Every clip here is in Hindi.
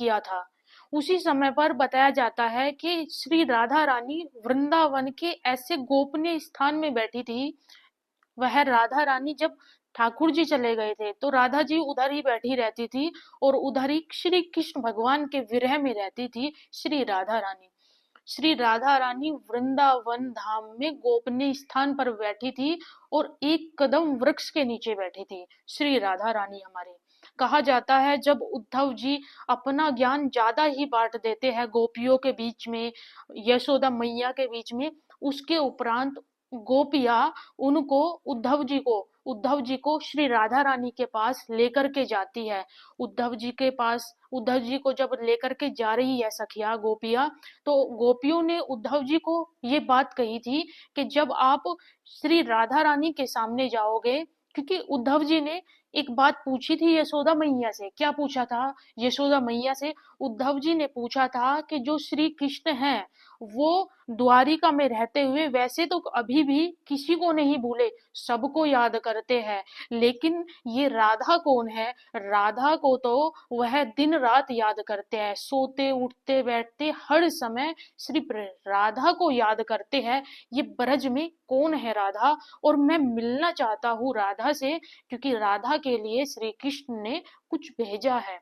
किया था। उसी समय पर बताया जाता है कि श्री राधा रानी वृंदावन के ऐसे गोपनीय स्थान में बैठी थी। वह राधा रानी जब ठाकुर जी चले गए थे तो राधा जी उधर ही बैठी रहती थी और उधर ही श्री कृष्ण भगवान के विरह में रहती थी श्री राधा रानी। श्री राधा रानी वृंदावन धाम में गोपनीय स्थान पर बैठी थी और एक कदम वृक्ष के नीचे बैठी थी श्री राधा रानी हमारी। कहा जाता है जब उद्धव जी अपना ज्ञान ज्यादा ही बांट देते हैं गोपियों के बीच में, यशोदा मैया के बीच में, उसके उपरांत गोपियां उनको उद्धव जी को श्री राधा रानी के पास लेकर के जाती है। उद्धव जी को जब लेकर के जा रही है सखिया गोपियां, तो गोपियों ने उद्धव जी को ये बात कही थी कि जब आप श्री राधा रानी के सामने जाओगे, क्योंकि उद्धव जी ने एक बात पूछी थी यशोदा मैया से। क्या पूछा था यशोदा मैया से? उद्धव जी ने पूछा था कि जो श्री कृष्ण हैं वो द्वारिका में रहते हुए वैसे तो अभी भी किसी को नहीं भूले, सबको याद करते हैं, लेकिन ये राधा कौन है? राधा को तो वह दिन रात याद करते हैं, सोते उठते बैठते हर समय सिर्फ राधा को याद करते हैं। ये ब्रज में कौन है राधा? और मैं मिलना चाहता हूँ राधा से, क्योंकि राधा के लिए श्री कृष्ण ने कुछ भेजा है।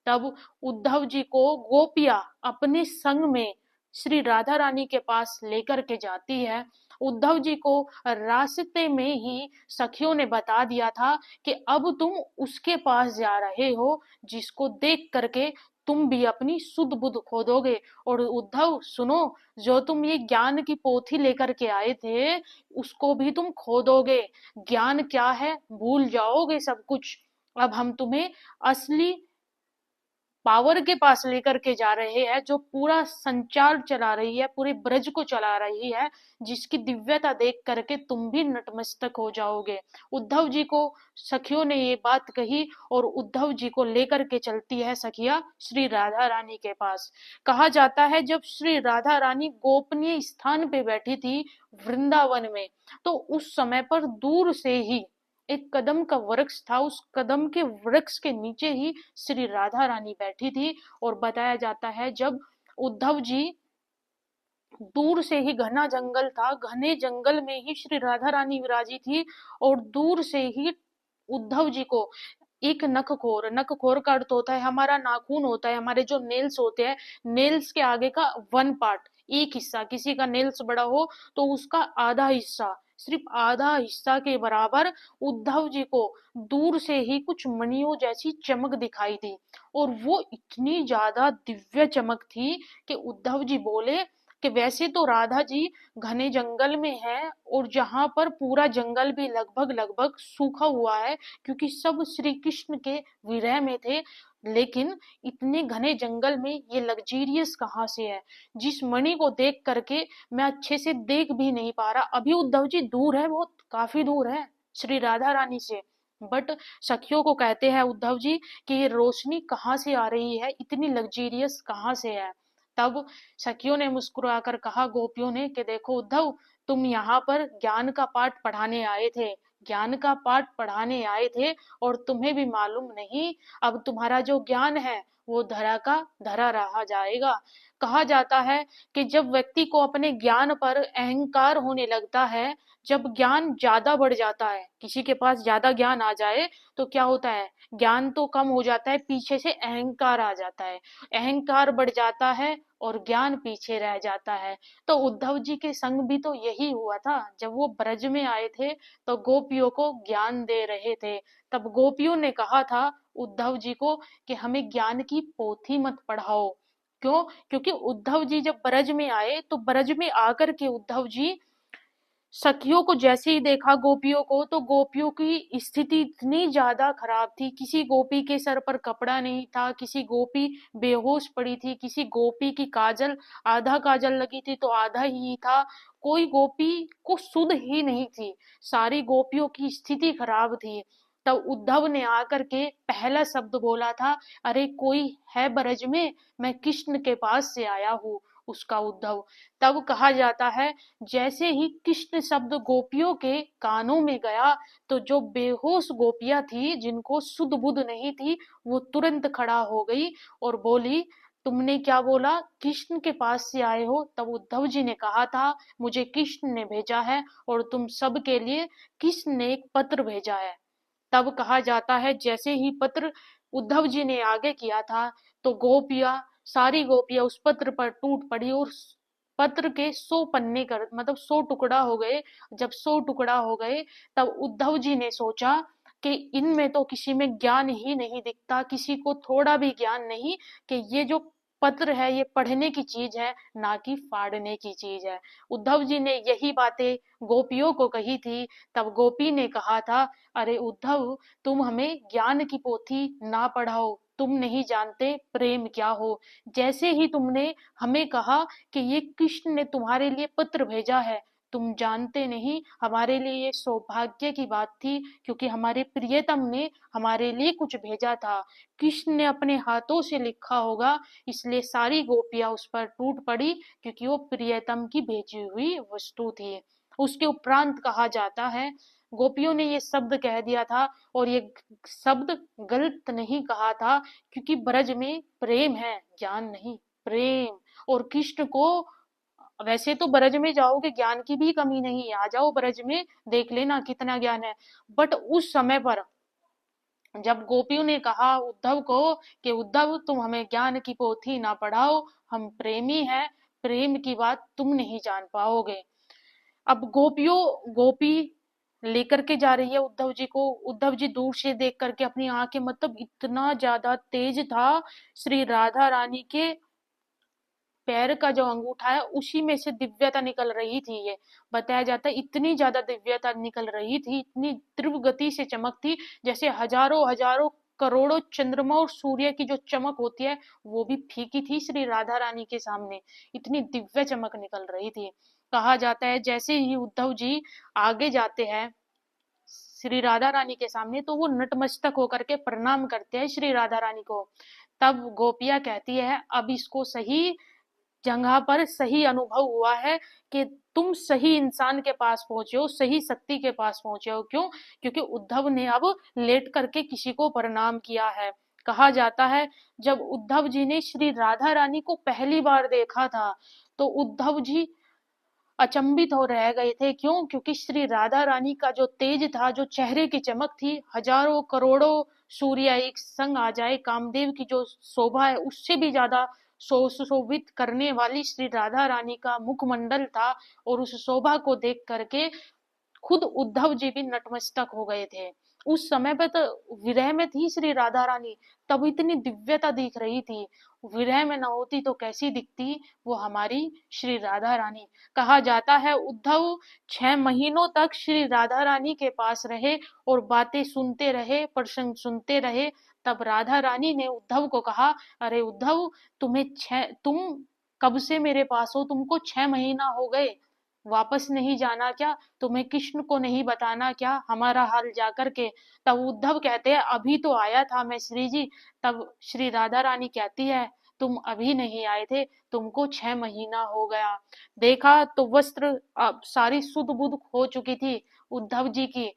तब उद्धव जी को गोपियां अपने संग में श्री राधा रानी के पास लेकर के जाती है। उद्धव जी को रास्ते में ही सखियों ने बता दिया था कि अब तुम उसके पास जा रहे हो जिसको देख करके तुम भी अपनी सुध बुध खो दोगे। और उद्धव सुनो, जो तुम ये ज्ञान की पोथी लेकर के आए थे उसको भी तुम खो दोगे। ज्ञान क्या है भूल जाओगे सब कुछ। अब हम तुम्हें असली पावर के पास लेकर के जा रहे हैं, जो पूरा संचार चला रही है, पूरे ब्रज को चला रही है, जिसकी दिव्यता देख करके तुम भी नतमस्तक हो जाओगे। उद्धव जी को सखियों ने ये बात कही और उद्धव जी को लेकर के चलती है सखिया श्री राधा रानी के पास। कहा जाता है जब श्री राधा रानी गोपनीय स्थान पे बैठी थी वृंदावन में, तो उस समय पर दूर से ही एक कदम का वृक्ष था, उस कदम के वृक्ष के नीचे ही श्री राधा रानी बैठी थी। और बताया जाता है जब उद्धव जी, दूर से ही घना जंगल था, घने जंगल में ही श्री राधा रानी विराजी थी, और दूर से ही उद्धव जी को एक नखखोर का अर्थ होता है हमारा नाखून होता है, हमारे जो नेल्स होते हैं, नेल्स के आगे का वन पार्ट, एक हिस्सा, किसी का नेल्स बड़ा हो तो उसका आधा हिस्सा, सिर्फ आधा हिस्सा के बराबर उद्धव जी को दूर से ही कुछ मणियों जैसी चमक दिखाई दी। और वो इतनी ज्यादा दिव्य चमक थी कि उद्धव जी बोले कि वैसे तो राधा जी घने जंगल में है, और जहां पर पूरा जंगल भी लगभग लगभग सूखा हुआ है क्योंकि सब श्री कृष्ण के विरह में थे, लेकिन इतने घने जंगल में ये लग्जीरियस कहाँ से है? जिस मणि को देख करके मैं अच्छे से देख भी नहीं पा रहा, अभी उद्धव जी दूर है, बहुत काफी दूर है श्री राधा रानी से, बट सखियों को कहते हैं उद्धव जी कि ये रोशनी कहाँ से आ रही है, इतनी लग्जीरियस कहाँ से है? तब सखियों ने मुस्कुराकर कहा गोपियों ने कि देखो उद्धव, तुम यहाँ पर ज्ञान का पाठ पढ़ाने आए थे, ज्ञान का पाठ पढ़ाने आए थे, और तुम्हें भी मालूम नहीं अब तुम्हारा जो ज्ञान है वो धरा का धरा रहा जाएगा। कहा जाता है कि जब व्यक्ति को अपने ज्ञान पर अहंकार होने लगता है, जब ज्ञान ज्यादा बढ़ जाता है, किसी के पास ज्यादा ज्ञान आ जाए तो क्या होता है, ज्ञान तो कम हो जाता है, पीछे से अहंकार आ जाता है, अहंकार बढ़ जाता है और ज्ञान पीछे रह जाता है। तो उद्धव जी के संग भी तो यही हुआ था, जब वो ब्रज में आए थे तो गोपियों को ज्ञान दे रहे थे, तब गोपियों ने कहा था उद्धव जी को कि हमें ज्ञान की पोथी मत पढ़ाओ। क्यों? क्योंकि उद्धव जी जब ब्रज में आए तो ब्रज में आकर के उद्धव जी सखियों को जैसे ही देखा गोपियों को, तो गोपियों की स्थिति इतनी ज्यादा खराब थी, किसी गोपी के सर पर कपड़ा नहीं था, किसी गोपी बेहोश पड़ी थी, किसी गोपी की काजल, आधा काजल लगी थी तो आधा ही था, कोई गोपी को सुध ही नहीं थी, सारी गोपियों की स्थिति खराब थी। तब उद्धव ने आकर के पहला शब्द बोला था, अरे कोई है ब्रज में? मैं कृष्ण के पास से आया हूँ। उसका उद्धव। तब कहा जाता है जैसे ही कृष्ण शब्द गोपियों के कानों में गया तो जो बेहोश गोपियां थी जिनको सुध बुध नहीं थी वो तुरंत खड़ा हो गई और बोली, तुमने क्या बोला, कृष्ण के पास से आए हो? तब उद्धव जी ने कहा था, मुझे कृष्ण ने भेजा है और तुम सब के लिए कृष्ण ने एक पत्र भेजा है। तब कहा जाता है जैसे ही पत्र उद्धव जी ने आगे किया था तो गोपियां, सारी गोपियां उस पत्र पर टूट पड़ी और पत्र के 100 पन्ने कर मतलब 100 टुकड़ा हो गए। जब 100 टुकड़ा हो गए तब उद्धव जी ने सोचा कि इनमें तो किसी में ज्ञान ही नहीं दिखता, किसी को थोड़ा भी ज्ञान नहीं कि ये जो पत्र है ये पढ़ने की चीज है ना कि फाड़ने की चीज है। उद्धव जी ने यही बातें गोपियों को कही थी। तब गोपी ने कहा था, अरे उद्धव, तुम हमें ज्ञान की पोथी ना पढ़ाओ, तुम नहीं जानते प्रेम क्या हो। जैसे ही तुमने हमें कहा कि ये कृष्ण ने तुम्हारे लिए पत्र भेजा है, तुम जानते नहीं हमारे लिए ये सौभाग्य की बात थी क्योंकि हमारे प्रियतम ने हमारे लिए कुछ भेजा था। कृष्ण ने अपने हाथों से लिखा होगा, इसलिए सारी गोपियां उस पर टूट पड़ी क्योंकि वो प्रियतम की भेजी हुई वस्तु थी। उसके उपरांत कहा जाता है गोपियों ने ये शब्द कह दिया था और ये शब्द गलत नहीं कहा था क्योंकि ब्रज में प्रेम है, ज्ञान नहीं, प्रेम। और कृष्ण को, वैसे तो ब्रज में जाओगे ज्ञान की भी कमी नहीं है, आ जाओ ब्रज में देख लेना कितना ज्ञान है। बट उस समय पर जब गोपियों ने कहा उद्धव को कि उद्धव तुम हमें ज्ञान की पोथी ना पढ़ाओ, हम प्रेमी हैं, प्रेम की बात तुम नहीं जान पाओगे। अब गोपी लेकर के जा रही है उद्धव जी को। उद्धव जी दूर से देख करके अपनी आंखें, मतलब इतना ज्यादा तेज था श्री राधा रानी के पैर का जो अंगूठा है उसी में से दिव्यता निकल रही थी। ये बताया जाता है इतनी ज्यादा दिव्यता निकल रही थी, इतनी तीव्र गति से चमक थी, जैसे हजारों हजारों करोड़ों चंद्रमा और सूर्य की जो चमक होती है वो भी फीकी थी श्री राधा रानी के सामने। इतनी दिव्य चमक निकल रही थी। कहा जाता है जैसे ही उद्धव जी आगे जाते हैं श्री राधा रानी के सामने तो वो नतमस्तक होकर के प्रणाम करते हैं श्री राधा रानी को। तब गोपियां कहती है अब इसको सही जगह पर सही अनुभव हुआ है कि तुम सही इंसान के पास पहुंचे हो, सही शक्ति के पास पहुंचे हो। क्यों? क्योंकि उद्धव ने अब लेट करके किसी को प्रणाम किया है। कहा जाता है जब उद्धव जी ने श्री राधा रानी को पहली बार देखा था तो उद्धव जी अचंभित हो रह गए थे। क्यों? क्योंकि श्री राधा रानी का जो तेज था, जो चेहरे की चमक थी, हजारों करोड़ों सूर्य एक संग आ जाए, कामदेव की जो शोभा है उससे भी ज्यादा सुशोभित करने वाली श्री राधा रानी का मुखमंडल था। और उस शोभा को देख करके खुद उद्धव जी भी नतमस्तक हो गए थे। उस समय पे तो विरह में थी श्री राधा रानी, तब इतनी दिव्यता दिख रही थी। विरह में न होती तो कैसी दिखती वो हमारी श्री राधा रानी। कहा जाता है उद्धव 6 महीनों तक श्री राधा रानी के पास रहे और बातें सुनते रहे, प्रसंग सुनते रहे। तब राधा रानी ने उद्धव को कहा, अरे उद्धव, तुम कब से मेरे पास हो? तुमको 6 महीना हो गए, वापस नहीं जाना क्या? तुम्हें कृष्ण को नहीं बताना क्या हमारा हाल जाकर के? तब उद्धव कहते हैं अभी तो आया था मैं श्री जी। तब श्री राधा रानी कहती है तुम अभी नहीं आए थे, तुमको 6 महीना हो गया। देखा तो वस्त्र अब सारी सुध बुध हो चुकी थी उद्धव जी की।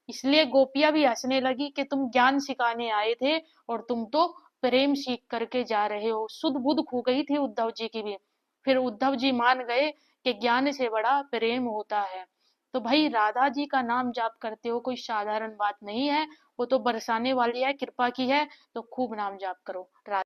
इसलिए गोपियां भी हंसने लगी कि तुम ज्ञान सिखाने आए थे और तुम तो प्रेम सीख करके जा रहे हो। सुध बुध खो गई थी उद्धव जी की भी। फिर उद्धव जी मान गए कि ज्ञान से बड़ा प्रेम होता है। तो भाई राधा जी का नाम जाप करते हो कोई साधारण बात नहीं है, वो तो बरसाने वाली है, कृपा की है। तो खूब नाम जाप करो राधा।